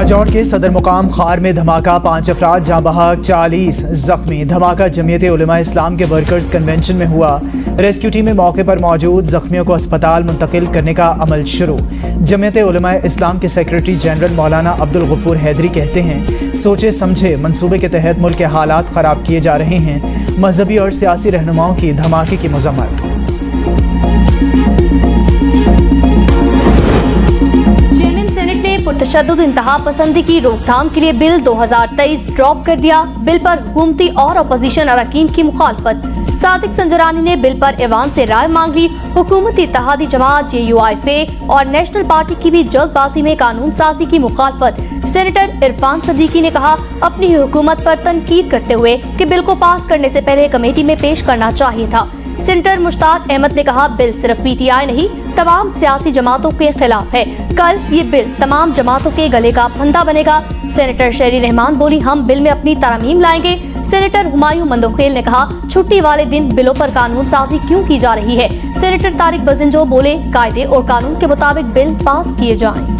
राजौर के सदर मुकाम खार में धमाका, 5 अफराद जाँ बहक, 40 जख्मी। धमाका जमीयत उलमा इस्लाम के वर्कर्स कन्वेंशन में हुआ। रेस्क्यू टीम में मौके पर मौजूद जख्मियों को अस्पताल मुंतकिल करने का अमल शुरू। जमीयत उलमा इस्लाम के सेक्रेटरी जनरल मौलाना अब्दुल गफूर हैदरी कहते हैं, सोचे समझे मंसूबे के तहत मुल्क के हालात ख़राब किए जा रहे हैं। मजहबी और सियासी रहनुमाओं की धमाके की मजम्मत। पुरतशद्दुद इंतहा पसंदी की रोकथाम के लिए बिल 2023 ड्रॉप कर दिया। बिल पर हुकूमती और अपोजिशन अरकान की मुखालफत। सादिक संजरानी ने बिल पर ऐवान से राय मांग ली। हुकूमती इत्तेहादी जमात JUIF और नेशनल पार्टी की भी जल्दबाजी में कानून साजी की मुखालफत। सेनेटर इरफान सदीकी ने कहा, अपनी हुकूमत पर तनकीद करते हुए कि बिल को पास करने से पहले कमेटी में पेश करना चाहिए था। सेनेटर मुश्ताक अहमद ने कहा, बिल सिर्फ PTI नहीं तमाम सियासी जमातों के खिलाफ है। कल ये बिल तमाम जमातों के गले का फंदा बनेगा। सेनेटर शेरी रहमान बोली, हम बिल में अपनी तरमीम लाएंगे। सेनेटर हुमायूं मंदोखेल ने कहा, छुट्टी वाले दिन बिलों पर कानून साजी क्यों की जा रही है। सेनेटर तारिक बजिंजो बोले, कायदे और कानून के मुताबिक बिल पास किए जाएं।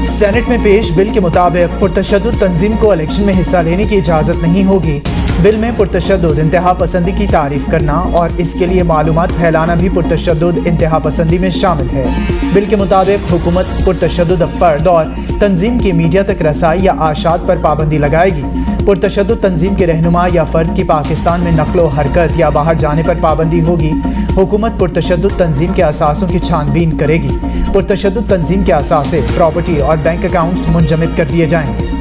सेनेट में पेश बिल के मुताबिक पुरतशद्दुद तंजीम को इलेक्शन में हिस्सा लेने की इजाज़त नहीं होगी। बिल में पुरतशद्दुद इंतहा पसंदी की तारीफ करना और इसके लिए मालूमात फैलाना भी पुरतशद्दुद इंतहा पसंदी में शामिल है। बिल के मुताबिक हुकूमत पुरतशद्दुद फर्द और तंजीम की मीडिया तक रसाई या आशात पर पाबंदी लगाएगी। पुरतशद्दुद तंजीम के रहनुमा या फर्द की पाकिस्तान में नकलो हरकत या बाहर जाने पर पाबंदी होगी। हुकूमत पुरतशद्दुद तंजीम के असासों की छानबीन करेगी। पुरतशद्दुद तंजीम के असासे, प्रॉपर्टी और बैंक अकाउंट्स मुंजमद कर दिए जाएंगे।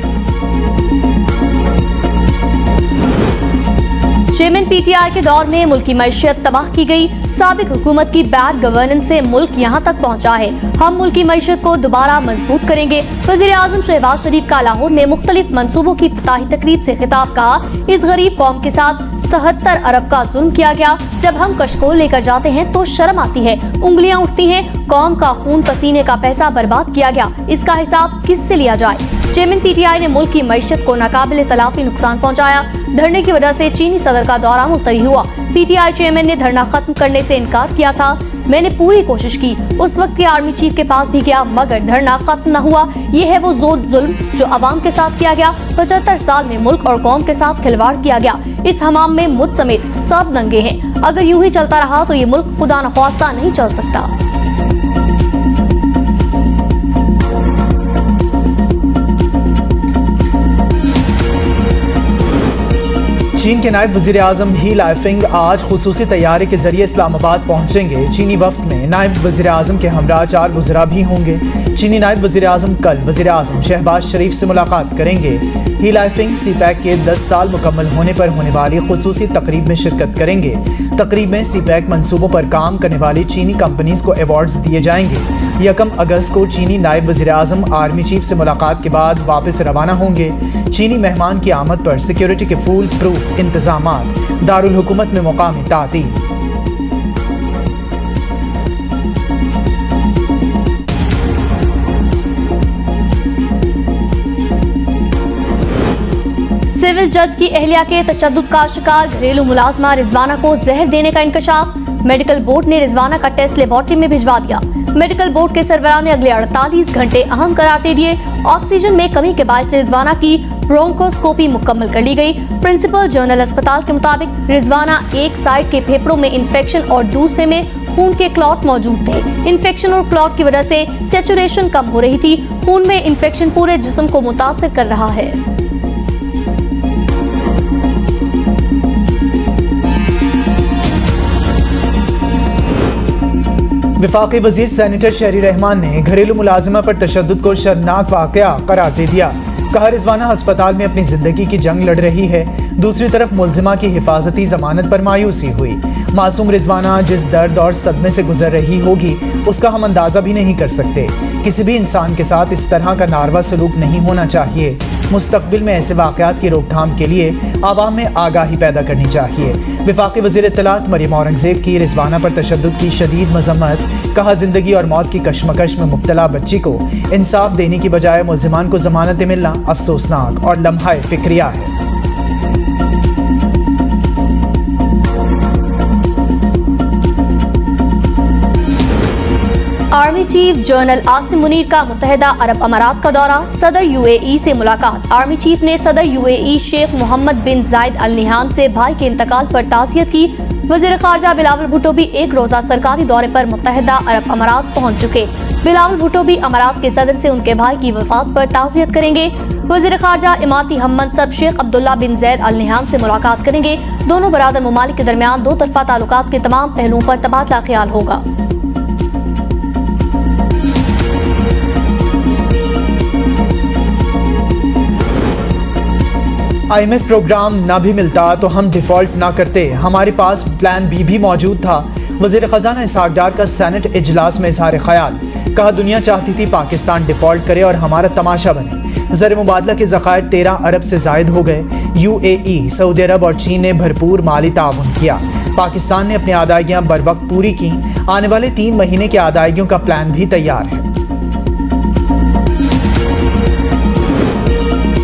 चेयरमैन PTI के दौर में मुल्क की मैशियत तबाह की गई। साबिक हुकूमत की बैड गवर्नेंस से मुल्क यहाँ तक पहुँचा है। हम मुल्क की मैशियत को दोबारा मजबूत करेंगे। वज़ीर आज़म शहबाज शरीफ का लाहौर में मुख्तलिफ मंसूबों की इफ्तिताही तकरीब से खिताब। कहा, इस गरीब कौम के साथ 77 अरब का जुल्म किया गया। जब हम कशकोल लेकर जाते हैं तो शर्म आती है, उंगलियां उठती हैं। कौम का खून पसीने का पैसा बर्बाद किया गया, इसका हिसाब किससे लिया जाए। चेयरमैन PTI ने मुल्क की मैशियत को नाकाबिले तलाफी नुकसान पहुँचाया। धरने की वजह से चीनी सदर का दौरा मुलतवी हुआ। PTI चेयरमैन ने धरना खत्म करने से इनकार किया था। मैंने पूरी कोशिश की, उस वक्त के आर्मी चीफ के पास भी गया, मगर धरना खत्म न हुआ। ये है वो जुल्म जो अवाम के साथ किया गया। 75 साल में मुल्क और कौम के साथ खिलवाड़ किया गया। इस हमाम में मुझ समेत सब नंगे हैं। अगर यूं ही चलता रहा तो ये मुल्क खुदा न ख्वास्ता नहीं चल सकता। चीन के नायब वज़ीर आज़म ही लाइफिंग आज खुसूसी तैयारे के जरिए इस्लामाबाद पहुंचेंगे। चीनी वफ्द में नायब वज़ीर आज़म के हमरा 4 वज़रा भी होंगे। चीनी नायब वज़ीर आज़म कल वज़ीर आज़म शहबाज शरीफ से मुलाकात करेंगे। ही लाइफिंग CPEC के 10 साल मुकम्मल होने पर होने वाली खुसूसी तकरीब में शिरकत करेंगे। तकरीब में CPEC मंसूबों पर काम करने वाली चीनी कंपनीज को अवार्ड्स दिए जाएंगे। 1 अगस्त को चीनी नायब वज़ीर आज़म आर्मी चीफ से मुलाकात के बाद वापस रवाना होंगे। चीनी मेहमान की आमद पर सिक्योरिटी के फुल प्रूफ इंतजामात। दारुल हुकूमत में मुकामी तातील। सिविल जज की अहलिया के तशद्दुद का शिकार घरेलू मुलाजमा रिजवाना को जहर देने का इंकशाफ। मेडिकल बोर्ड ने रिजवाना का टेस्ट लेबोरेटरी में भिजवा दिया। मेडिकल बोर्ड के सरबराह ने अगले 48 घंटे अहम करार दे दिए। ऑक्सीजन में कमी के बायस रिजवाना की ब्रोंकोस्कोपी मुकम्मल कर ली गई। प्रिंसिपल जनरल अस्पताल के मुताबिक रिजवाना एक साइड के फेफड़ों में इंफेक्शन और दूसरे में खून के क्लॉट मौजूद थे। इंफेक्शन और क्लॉट की वजह से सैचुरेशन कम हो रही थी। खून में इंफेक्शन पूरे जिस्म को मुतासिर कर रहा है। वफाकी वजीर सेनेटर शेरी रहमान ने घरेलू मुलाजिमा पर तशद्दुद को शर्मनाक वाक़या करार दे दिया। कहा, रिजवाना अस्पताल में अपनी जिंदगी की जंग लड़ रही है। दूसरी तरफ मुलजिमा की हिफाजती जमानत पर मायूसी हुई। मासूम रिजवाना जिस दर्द और सदमे से गुजर रही होगी उसका हम अंदाजा भी नहीं कर सकते। किसी भी इंसान के साथ इस तरह का नारवा सलूक नहीं होना चाहिए। मुस्तकबिल में ऐसे वाक़यात की रोकथाम के लिए आवाम में आगाही पैदा करनी चाहिए। वफाकी वज़ीर इत्तलात मरियम औरंगज़ेब की रिजवाना पर तशद्दुद की शदीद मजम्मत। कहा, जिंदगी और मौत की कशमकश में मुब्तला बच्ची को इंसाफ देने की बजाय मुलजिमान को जमानतें मिलना अफसोसनाक और लम्हा फिक्रिया है। Army chief general Asim Munir का मुत्तहिदा अरब अमारात का दौरा, सदर यूएई से मुलाकात। आर्मी चीफ ने सदर यूएई शेख मोहम्मद बिन जायद अल नहयान से भाई के इंतकाल पर ताज़ियत की। वज़ीर ख़ारजा बिलावल भुट्टो भी एक रोज़ा सरकारी दौरे पर मुत्तहिदा अरब अमारात पहुँच चुके। बिलावल भुट्टो भी अमारात के सदर से उनके भाई की वफात पर ताज़ियत करेंगे। वज़ीर ख़ारजा इमारती हम मनसब शेख अब्दुल्ला बिन जैद अल नहयान से मुलाकात करेंगे। दोनों बरादर ममालिक के दरमियान दो तरफ़ा ताल्लुकात के तमाम पहलुओं पर तबादला ख्याल होगा। IMF प्रोग्राम ना भी मिलता तो हम डिफ़ॉल्ट ना करते, हमारे पास प्लान बी भी मौजूद था। वज़ीर ख़ज़ाना इसहाक़ डार का सेनेट इजलास में इज़हार ख़याल, कहा दुनिया चाहती थी पाकिस्तान डिफ़ॉल्ट करे और हमारा तमाशा बने। ज़र मुबादला के ज़ख़ायर 13 अरब से ज़ायद हो गए। UAE, सऊदी अरब और चीन ने भरपूर माली ताउन किया। पाकिस्तान ने अपनी अदायगियाँ बर वक्त पूरी की। आने वाले 3 महीने की अदायगियों का प्लान भी तैयार है।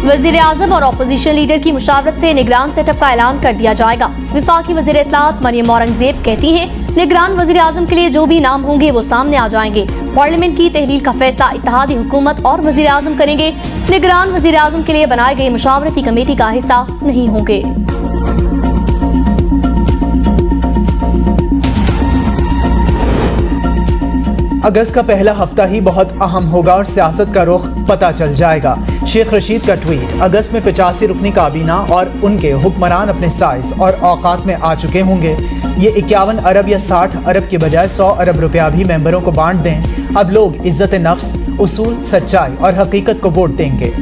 वज़ीर आज़म और अपोजिशन लीडर की मुशावरत से निगरान सेटअप का ऐलान कर दिया जाएगा। वफाकी वज़ीर इत्तलात मरियम औरंगज़ेब कहती हैं, निगरान वज़ीर आज़म के लिए जो भी नाम होंगे वो सामने आ जाएंगे। पार्लियामेंट की तहलील का फैसला इत्तेहादी हुकूमत और वज़ीर आज़म करेंगे। निगरान वज़ीर आज़म के लिए बनाई गई मुशावरती कमेटी का हिस्सा नहीं होंगे। अगस्त का पहला हफ्ता ही बहुत अहम होगा और सियासत का रुख पता चल जाएगा। शेख रशीद का ट्वीट, अगस्त में 85 रुकनी काबीना और उनके हुक्मरान अपने साइज और औकात में आ चुके होंगे। ये 51 अरब या 60 अरब के बजाय 100 अरब रुपया भी मेंबरों को बांट दें। अब लोग इज्जत नफ्स, उसूल, सच्चाई और हकीकत को वोट देंगे।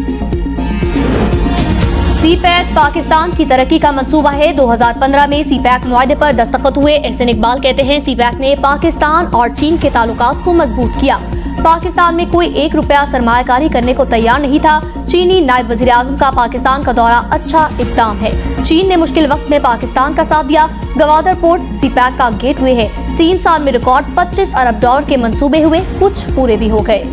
CPEC पाकिस्तान की तरक्की का मंसूबा है। 2015 में CPEC मुआहदे पर दस्तखत हुए। एहसन इकबाल कहते हैं, CPEC ने पाकिस्तान और चीन के ताल्लुकात को मजबूत किया। पाकिस्तान में कोई 1 रुपया सरमायाकारी करने को तैयार नहीं था। चीनी नायब वज़ीर आज़म का पाकिस्तान का दौरा अच्छा इक़दाम है। चीन ने मुश्किल वक्त में पाकिस्तान का साथ दिया। गवादर पोर्ट CPEC का गेटवे है। 3 साल में रिकॉर्ड $25 अरब के मंसूबे हुए, कुछ पूरे भी हो गए।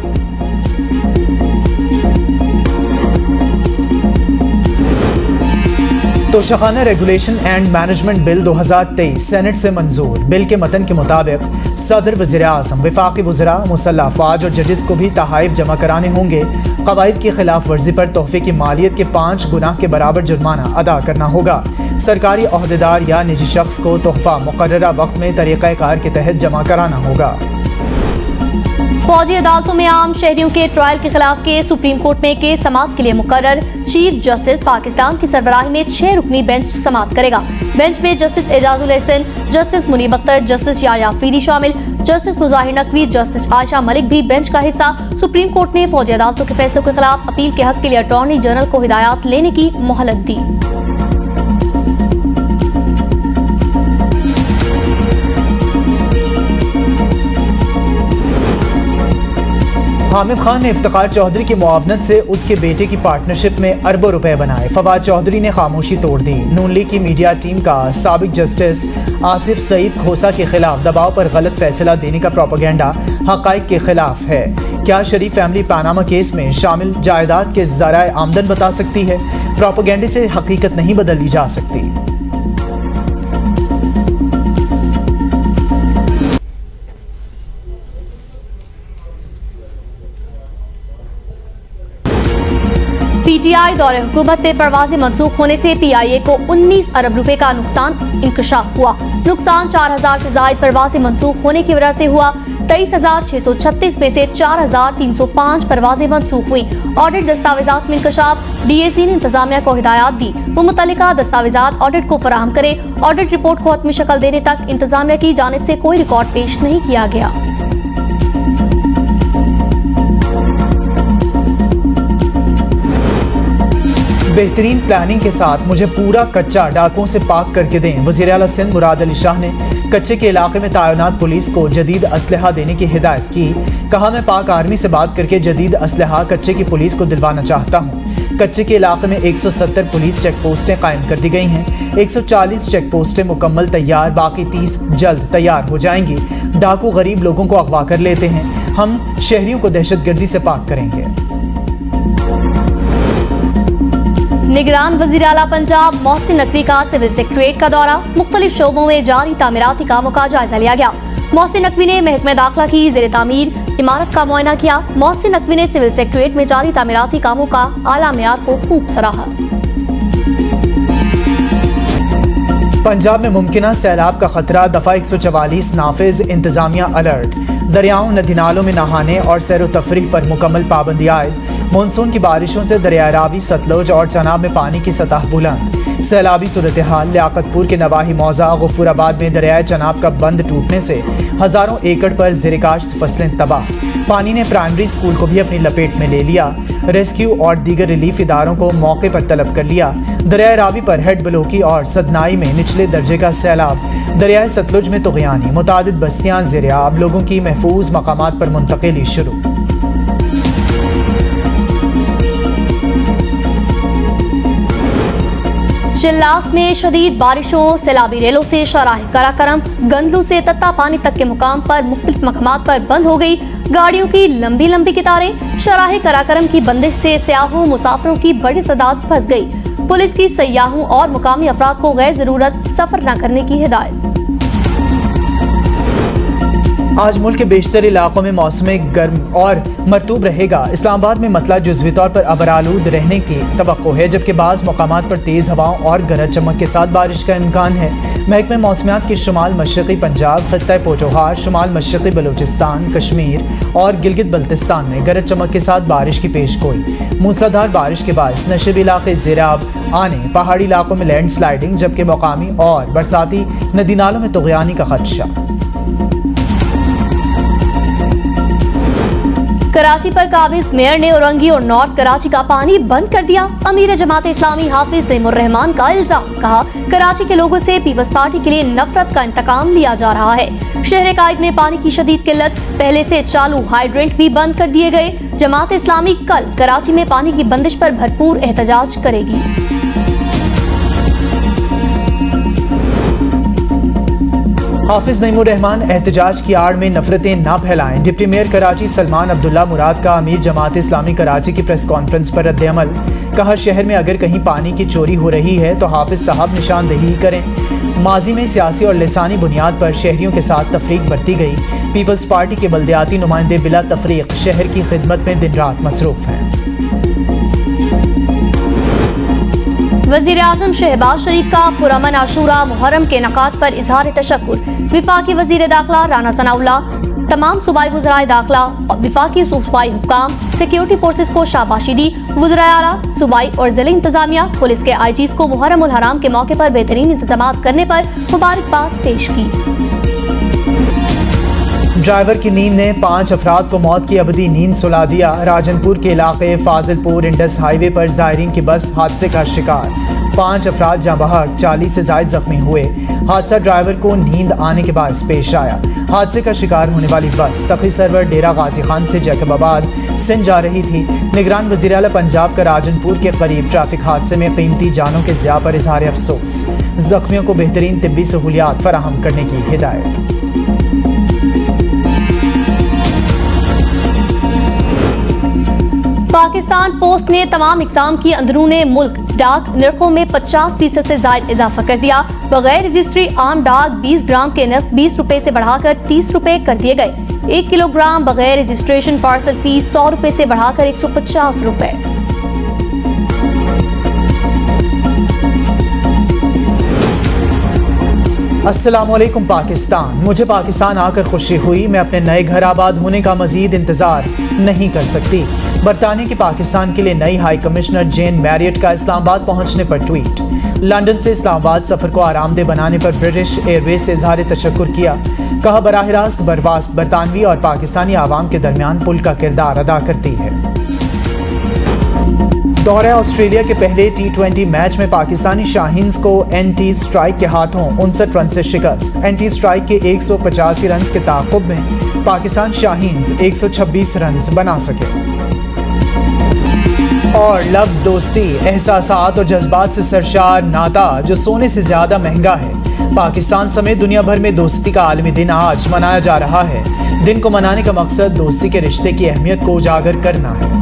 Toshakhana regulation and management bill 2023 senate से मंजूर। बिल के मतन के मुताबिक सदर, वज़ीर आज़म, वफाकी वज़रा, मुसल्लह अफ़वाज और जजिस को भी तहाइफ जमा कराने होंगे। क़वाइद की खिलाफ वर्जी पर तोहफे की मालियत के 5 गुना के बराबर जुर्माना अदा करना होगा। सरकारी अहदेदार या निजी शख्स को तोहफा मुकर्ररा वक्त में तरीक़ाकार के तहत जमा कराना होगा। फौजी अदालतों में आम शहरियों के ट्रायल के खिलाफ केस सुप्रीम कोर्ट में केस समाअत के लिए मुकर्रर। चीफ जस्टिस पाकिस्तान की सरबराही में 6 रुकनी बेंच समाअत करेगा। बेंच में justice Ijazul Ahsan, justice Munib Akhtar, justice Yahya फीरी शामिल। जस्टिस मुजाहिर नकवी, जस्टिस आयशा मलिक भी बेंच का हिस्सा। सुप्रीम कोर्ट ने फौजी अदालतों के फैसलों के खिलाफ अपील के हक के लिए अटॉर्नी जनरल को हिदायत लेने की मोहलत दी। हामिद खान ने इफ्तिखार चौधरी की मुआवनत से उसके बेटे की पार्टनरशिप में अरबों रुपए बनाए। फवाद चौधरी ने खामोशी तोड़ दी। नून लीग की मीडिया टीम का साबिक जस्टिस आसिफ सईद खोसा के खिलाफ दबाव पर गलत फैसला देने का प्रोपेगेंडा हकाइक के खिलाफ है। क्या शरीफ फैमिली पानामा केस में शामिल जायदाद के ज़राए आमदन बता सकती है? प्रोपेगेंडे से हकीकत नहीं बदली जा सकती। PTI दौरे हुकूमत में परवाज़ें मनसूख होने से PIA को 19 अरब रुपए का नुकसान इंकशाफ हुआ। नुकसान 4000 से ज़ायद परवाज़ें मनसूख होने की वजह से हुआ। 23,636 में से 4,305 परवाज़ें मनसूख हुई। ऑडिट दस्तावेजात में इंकशाफ। DAC ने इंतजामिया को हिदायत दी वो मुतल्लिका दस्तावेजात ऑडिट को फराहम करे। ऑडिट रिपोर्ट को हतमी शक्ल देने तक इंतजामिया की जानिब से कोई रिकॉर्ड पेश नहीं किया गया। बेहतरीन प्लानिंग के साथ मुझे पूरा कच्चा डाकुओं से पाक करके दें। वज़ीर आला सिंध मुराद अली शाह ने कच्चे के इलाके में तैनात पुलिस को जदीद असलहा देने की हिदायत की। कहा, मैं पाक आर्मी से बात करके जदीद असलहा कच्चे की पुलिस को दिलवाना चाहता हूँ। कच्चे के इलाके में 170 पुलिस चेक पोस्टें कायम कर दी गई हैं। 140 चेक पोस्टें मुकम्मल तैयार, बाकी 30 जल्द तैयार हो जाएंगी। डाकू गरीब लोगों को अगवा कर लेते हैं। हम शहरियों को दहशतगर्दी से पाक करेंगे। निगरान वज़ीर आला पंजाब मोहसिन नकवी का सिविल सेक्रेटरीट का दौरा। मुख्तलिफ शोबों में जारी तामीराती कामों का जायजा लिया गया। मोहसिन नकवी ने महकमे दाखिला की ज़ेरे तामीर इमारत का मुआयना किया। मोहसिन नकवी ने सिविल सेक्रेटरीट में जारी तामीराती कामों का आला मेयार को खूब सराहा। पंजाब में मुमकिना सैलाब का खतरा, दफा 144 नाफिज, इंतजामिया अलर्ट। दरियाओं नदी नालों में नहाने और सैर व तफरीह पर मुकम्मल पाबंदी आयद। मानसून की बारिशों से दरिया रावी, सतलुज और चनाब में पानी की सतह बुलंद। सैलाबी सूरत हाल, लियाकतपुर के नवाही मौजा गफूराबाद में दरियाए चनाब का बंद टूटने से हजारों एकड़ पर ज़ेर-ए-काश्त फसलें तबाह। पानी ने प्राइमरी स्कूल को भी अपनी लपेट में ले लिया। रेस्क्यू और दीगर रिलीफ इदारों को मौके पर तलब कर लिया। दरियाए रावी पर हेड बलोकी और सदनाई में निचले दर्जे का सैलाब। दरियाए सतलुज में तुग़यानी, मुतादिद बस्तियां ज़ेर-ए-आब, लोगों की महफूज मकामात पर मुंतकिली शुरू। चिल्लास में शदीद बारिशों, सैलाबी रेलों से शराह कराकरम, गंदलू से तत्ता पानी तक के मुकाम पर मुख्तलिफ मकामात पर बंद हो गई गाड़ियों की लंबी लंबी कतारें। शराह कराकरम की बंदिश से सयाहों मुसाफिरों की बड़ी तादाद फंस गई। पुलिस की सयाहों और मुकामी अफराद को गैर जरूरत सफर न करने की हिदायत। आज मुल्क के बेशतर इलाकों में मौसम गर्म और मरतूब रहेगा। इस्लामाबाद में मतला जुज़वी तौर पर अबरालूद रहने की तवक्को है, जबकि बाज़ मकामात पर तेज़ हवाओं और गरज चमक के साथ बारिश का इम्कान है। महकमे मौसमियात के शुमाल मशरक़ी पंजाब, खित्ता पोठोहार, शुमाल मशरक़ी बलूचिस्तान, कश्मीर और गिलगित बल्तिस्तान में गरज चमक के साथ बारिश की पेश गोई। मूसलाधार बारिश के बायस नशेबी इलाके ज़ेर-ए-आब आने, पहाड़ी इलाकों में लैंड स्लाइडिंग, जबकि मकामी और बरसाती नदी नालों में तुग़यानी का खदशा। कराची पर काबिज मेयर ने औरंगी और नॉर्थ कराची का पानी बंद कर दिया। अमीर जमात इस्लामी हाफिज नईमुर रहमान का इल्जाम, कहा कराची के लोगों से पीपल्स पार्टी के लिए नफरत का इंतकाम लिया जा रहा है। शहर कायद में पानी की शदीद किल्लत, पहले से चालू हाइड्रेंट भी बंद कर दिए गए। जमात इस्लामी कल कराची में पानी की बंदिश पर भरपूर एहतजाज करेगी। हाफिज नईमुर रहमान, एहतजाज की आड़ में नफरतें ना फैलाएं। डिप्टी मेयर कराची सलमान अब्दुल्ला मुराद का अमीर जमात इस्लामी कराची की प्रेस कॉन्फ्रेंस पर रद्द-ए-अमल, कहा शहर में अगर कहीं पानी की चोरी हो रही है तो हाफिज साहब निशानदेही करें। माजी में सियासी और लिसानी बुनियाद पर शहरियों के साथ तफरीक बरती गई। पीपल्स पार्टी के बल्दियाती नुमाइंदे बिला तफरीक शहर की खिदमत में दिन रात मसरूफ हैं। वज़ीर आज़म शहबाज शरीफ का पुरअमन आशूरा मुहर्रम के इनेकाद पर इजहार तशक्कुर। विफाकी वज़ीर दाखिला राना सनाउल्लाह, तमाम सूबाई वज़राए दाखिला और विफाकी सूबाई हुक्काम, सिक्योरिटी फोर्सेस को शाबाशी दी। वज़राए आला, सूबाई और ज़िले इंतजामिया, पुलिस के IGs को मुहर्रम उल हराम के मौके पर बेहतरीन इंतजामात करने पर मुबारकबाद पेश की। ड्राइवर की नींद ने 5 अफराद को मौत की अबदी नींद सुला दिया। राजनपुर के इलाके फाजिलपुर इंडस हाईवे पर ज़ायरीन की बस हादसे का शिकार, 5 अफराद जाँ बहक, 40 से ज़ायद जख्मी हुए। हादसा ड्राइवर को नींद आने के बाद पेश आया। हादसे का शिकार होने वाली बस सखी सरवर डेरा गाजी खान से जैकबाबाद सिंध जा रही थी। निगरान वज़ीर आला पंजाब का राजनपुर के करीब ट्रैफिक हादसे में कीमती जानों के ज़िया पर इजहार अफसोस। जख्मियों को बेहतरीन तिब्बी सहूलियात फराहम करने की हिदायत। पाकिस्तान पोस्ट ने तमाम इक़साम की अंदरूने मुल्क डाक नरखों में 50% से ज़ायद इजाफा कर दिया। बगैर रजिस्ट्री आम डाक 20 ग्राम के नर्ख 20 रुपए से बढ़ाकर 30 रुपए कर दिए गए। 1 किलोग्राम बगैर रजिस्ट्रेशन पार्सल फीस 100 रुपए से बढ़ाकर 150 रुपए। अस्सलामुअलैकुम पाकिस्तान, मुझे पाकिस्तान आकर खुशी हुई। मैं अपने नए घर आबाद होने का मजीद इंतजार नहीं कर सकती। बरतानिया की पाकिस्तान के लिए नई हाई कमिश्नर जेन मैरियट का इस्लामाबाद पहुंचने पर ट्वीट। लंदन से इस्लामाबाद सफर को आरामदेह बनाने पर ब्रिटिश एयरवेज से इजहार तशक्कुर किया। कहा बराह रास्त बरवास बरतानवी और पाकिस्तानी आवाम के दरमियान पुल का किरदार अदा करती है। दौरे ऑस्ट्रेलिया के पहले T20 मैच में पाकिस्तानी शाहीन्स को एंटी स्ट्राइक के हाथों 59 रन से शिकस्त। एंटी स्ट्राइक के 185 रन के ताक़ुब में पाकिस्तान शाहीन्स 126 रन बना सके। और लफ्ज़ दोस्ती, एहसासात और जज्बात से सरशार नाता जो सोने से ज़्यादा महंगा है। पाकिस्तान समेत दुनिया भर में दोस्ती का आलमी दिन आज मनाया जा रहा है। दिन को मनाने का मकसद दोस्ती के रिश्ते की अहमियत को उजागर करना है।